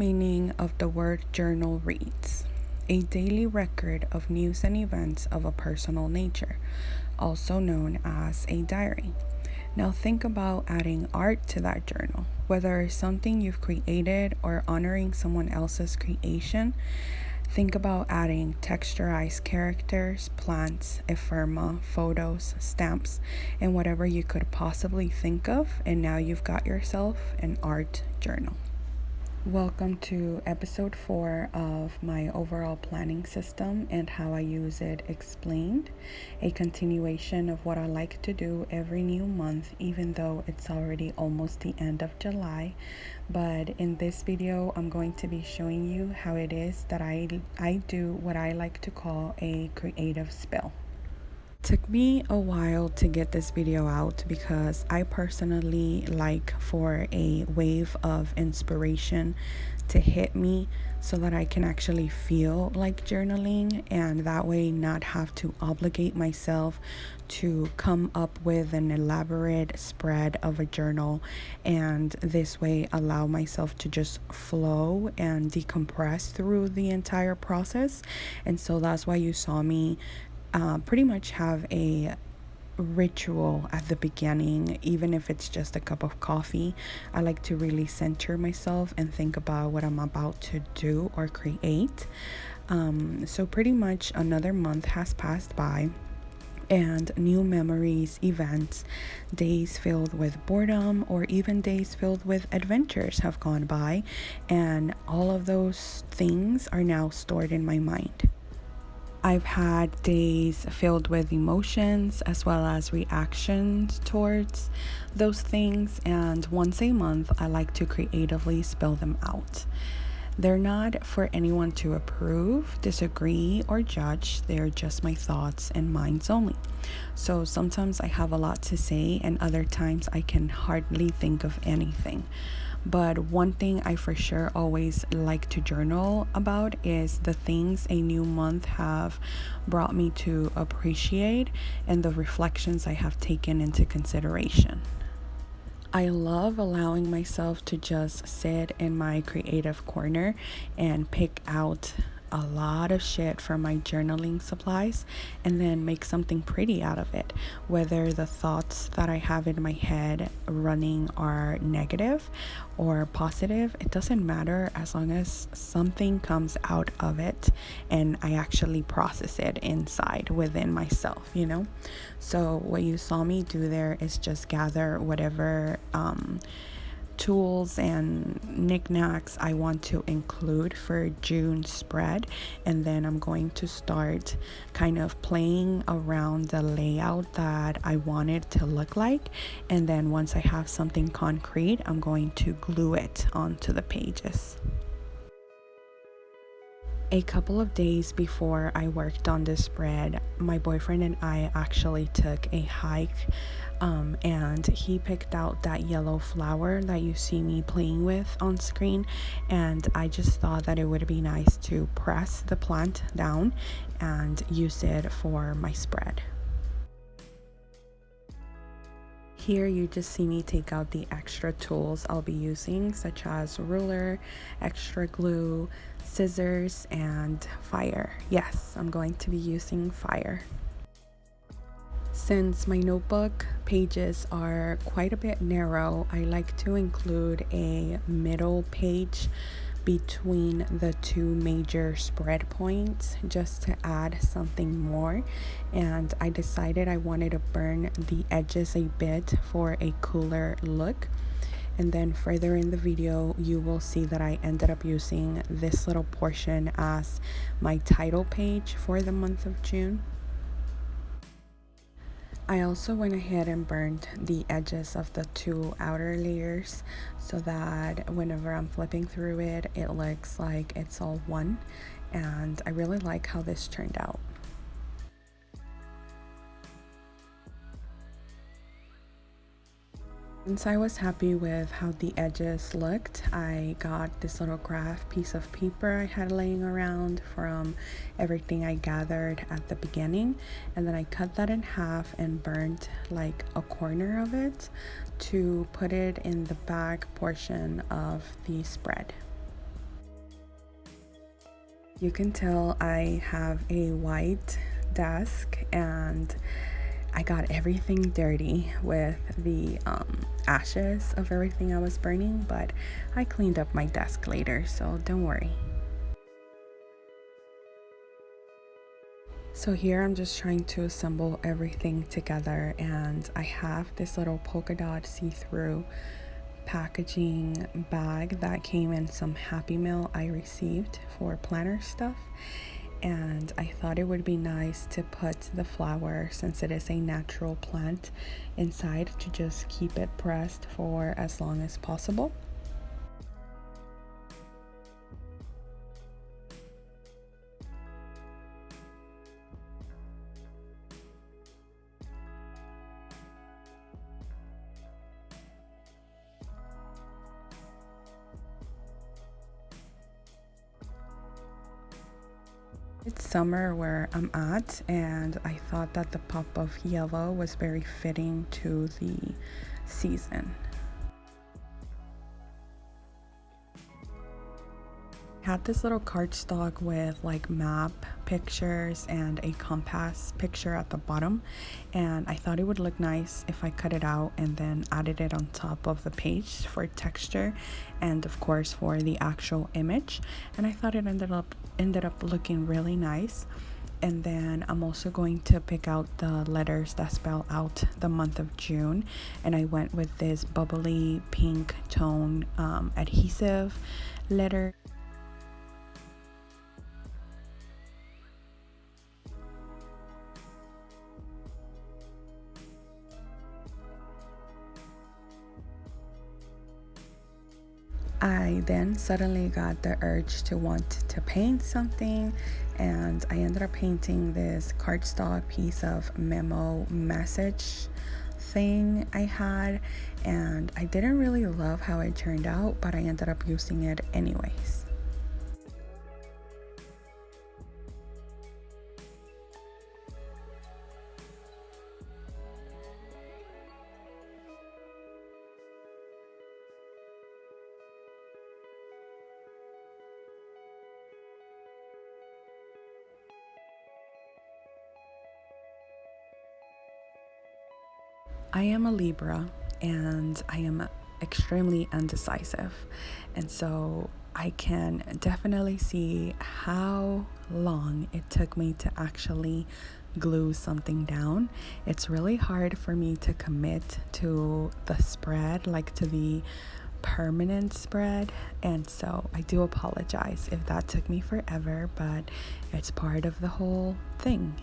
meaning of the word journal reads, a daily record of news and events of a personal nature, also known as a diary. Now think about adding art to that journal, whether it's something you've created or honoring someone else's creation. Think about adding texturized characters, plants, ephemera, photos, stamps, and whatever you could possibly think of, and now you've got yourself an art journal. Welcome to episode 4 of my overall planning system and how I use it explained, a continuation of what I like to do every new month, even though it's already almost the end of July. But in this video, I'm going to be showing you how it is that I do what I like to call a creative spill. Took me a while to get this video out because I personally like for a wave of inspiration to hit me so that I can actually feel like journaling, and that way not have to obligate myself to come up with an elaborate spread of a journal, and this way allow myself to just flow and decompress through the entire process. And so that's why you saw me pretty much have a ritual at the beginning, even if it's just a cup of coffee. I like to really center myself and think about what I'm about to do or create. So pretty much another month has passed by, and new memories, events, days filled with boredom, or even days filled with adventures have gone by, and all of those things are now stored in my mind. I've had days filled with emotions as well as reactions towards those things, and once a month I like to creatively spill them out. They're not for anyone to approve, disagree, or judge. They're just my thoughts and minds only. So sometimes I have a lot to say, and other times I can hardly think of anything. But one thing I for sure always like to journal about is the things a new month have brought me to appreciate and the reflections I have taken into consideration. I love allowing myself to just sit in my creative corner and pick out a lot of shit from my journaling supplies and then make something pretty out of it. Whether the thoughts that I have in my head running are negative or positive, it doesn't matter as long as something comes out of it and I actually process it inside within myself, you know? So what you saw me do there is just gather whatever tools and knickknacks I want to include for June spread, and then I'm going to start kind of playing around the layout that I want it to look like, and then once I have something concrete, I'm going to glue it onto the pages. A couple of days before I worked on this spread, my boyfriend and I actually took a hike, and he picked out that yellow flower that you see me playing with on screen, and I just thought that it would be nice to press the plant down and use it for my spread. Here you just see me take out the extra tools I'll be using, such as ruler, extra glue, scissors, and fire. Yes, I'm going to be using fire. Since my notebook pages are quite a bit narrow, I like to include a middle page between the two major spread points just to add something more, and I decided I wanted to burn the edges a bit for a cooler look. And then further in the video you will see that I ended up using this little portion as my title page for the month of June. I also went ahead and burned the edges of the two outer layers so that whenever I'm flipping through it, it looks like it's all one, and I really like how this turned out. Since I was happy with how the edges looked, I got this little graph piece of paper I had laying around from everything I gathered at the beginning, and then I cut that in half and burned like a corner of it to put it in the back portion of the spread. You can tell I have a white desk and I got everything dirty with the ashes of everything I was burning, but I cleaned up my desk later, so don't worry. So here I'm just trying to assemble everything together, and I have this little polka dot see-through packaging bag that came in some Happy Meal I received for planner stuff. And I thought it would be nice to put the flower, since it is a natural plant, inside to just keep it pressed for as long as possible. It's summer where I'm at, and I thought that the pop of yellow was very fitting to the season. Had this little cardstock with like map pictures and a compass picture at the bottom, and I thought it would look nice if I cut it out and then added it on top of the page for texture and of course for the actual image, and I thought it ended up looking really nice. And then I'm also going to pick out the letters that spell out the month of June, and I went with this bubbly pink tone adhesive letter. I then suddenly got the urge to want to paint something, and I ended up painting this cardstock piece of memo message thing I had, and I didn't really love how it turned out, but I ended up using it anyways. I am a Libra and I am extremely indecisive. And so I can definitely see how long it took me to actually glue something down. It's really hard for me to commit to the spread, like to the permanent spread. And so I do apologize if that took me forever, but it's part of the whole thing.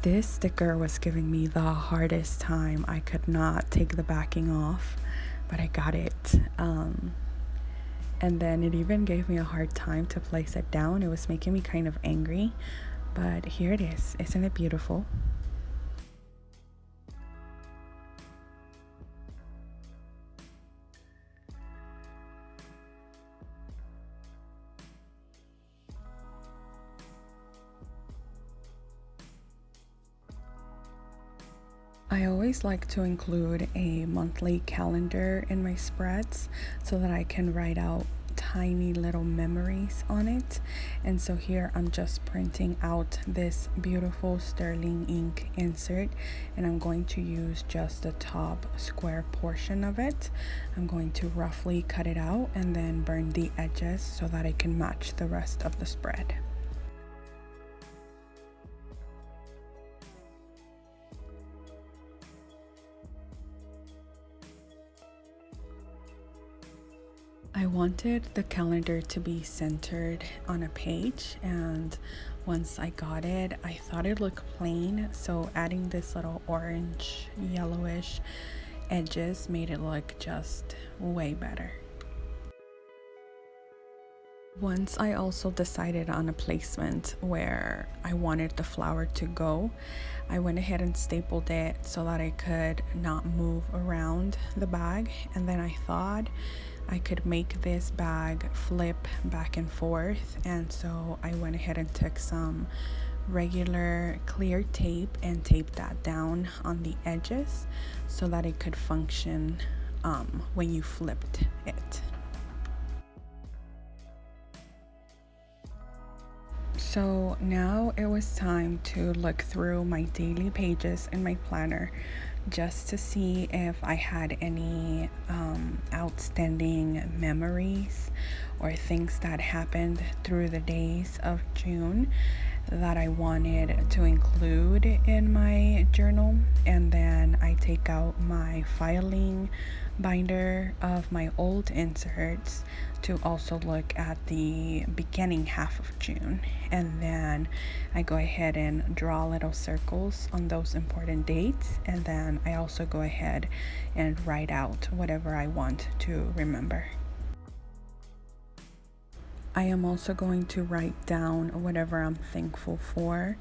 This sticker was giving me the hardest time. I could not take the backing off, but I got it. And then it even gave me a hard time to place it down. It was making me kind of angry, but here it is. Isn't it beautiful? I always like to include a monthly calendar in my spreads so that I can write out tiny little memories on it. And so here I'm just printing out this beautiful sterling ink insert, and I'm going to use just the top square portion of it. I'm going to roughly cut it out and then burn the edges so that it can match the rest of the spread. I wanted the calendar to be centered on a page, and once I got it, I thought it looked plain, so adding this little orange yellowish edges made it look just way better. Once I also decided on a placement where I wanted the flower to go, I went ahead and stapled it so that I could not move around the bag, and then I thought I could make this bag flip back and forth, and so I went ahead and took some regular clear tape and tape that down on the edges so that it could function when you flipped it. So now it was time to look through my daily pages in my planner just to see if I had any outstanding memories or things that happened through the days of June that I wanted to include in my journal. And then I take out my filing binder of my old inserts to also look at the beginning half of June. And then I go ahead and draw little circles on those important dates. And then I also go ahead and write out whatever I want to remember. I am also going to write down whatever I'm thankful for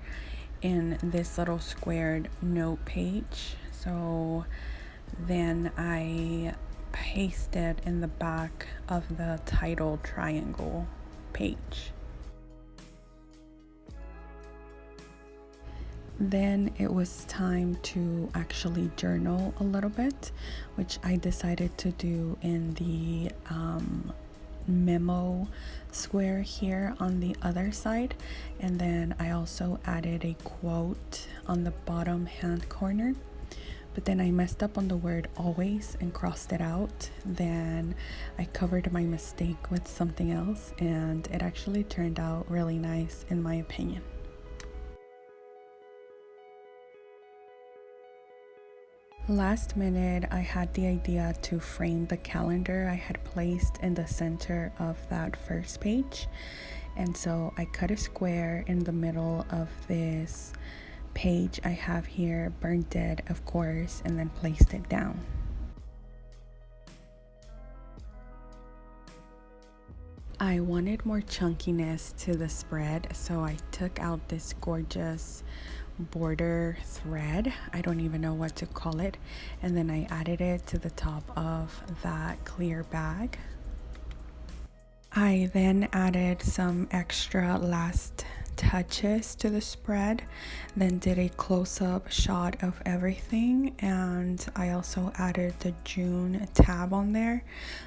in this little squared note page. So then I paste it in the back of the title triangle page. Then it was time to actually journal a little bit, which I decided to do in the memo square here on the other side. And then I also added a quote on the bottom hand corner, but then I messed up on the word always and crossed it out. Then I covered my mistake with something else, and it actually turned out really nice in my opinion. Last minute, I had the idea to frame the calendar I had placed in the center of that first page. And so I cut a square in the middle of this page I have here, burnt it, of course, and then placed it down. I wanted more chunkiness to the spread, so I took out this gorgeous border thread, I don't even know what to call it, and then I added it to the top of that clear bag. I then added some extra last touches to the spread, then did a close-up shot of everything, and I also added the June tab on there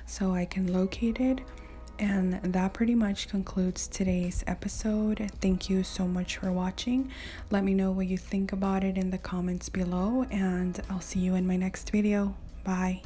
so I can locate it. And that pretty much concludes today's episode. Thank you so much for watching. Let me know what you think about it in the comments below, and I'll see you in my next video. Bye.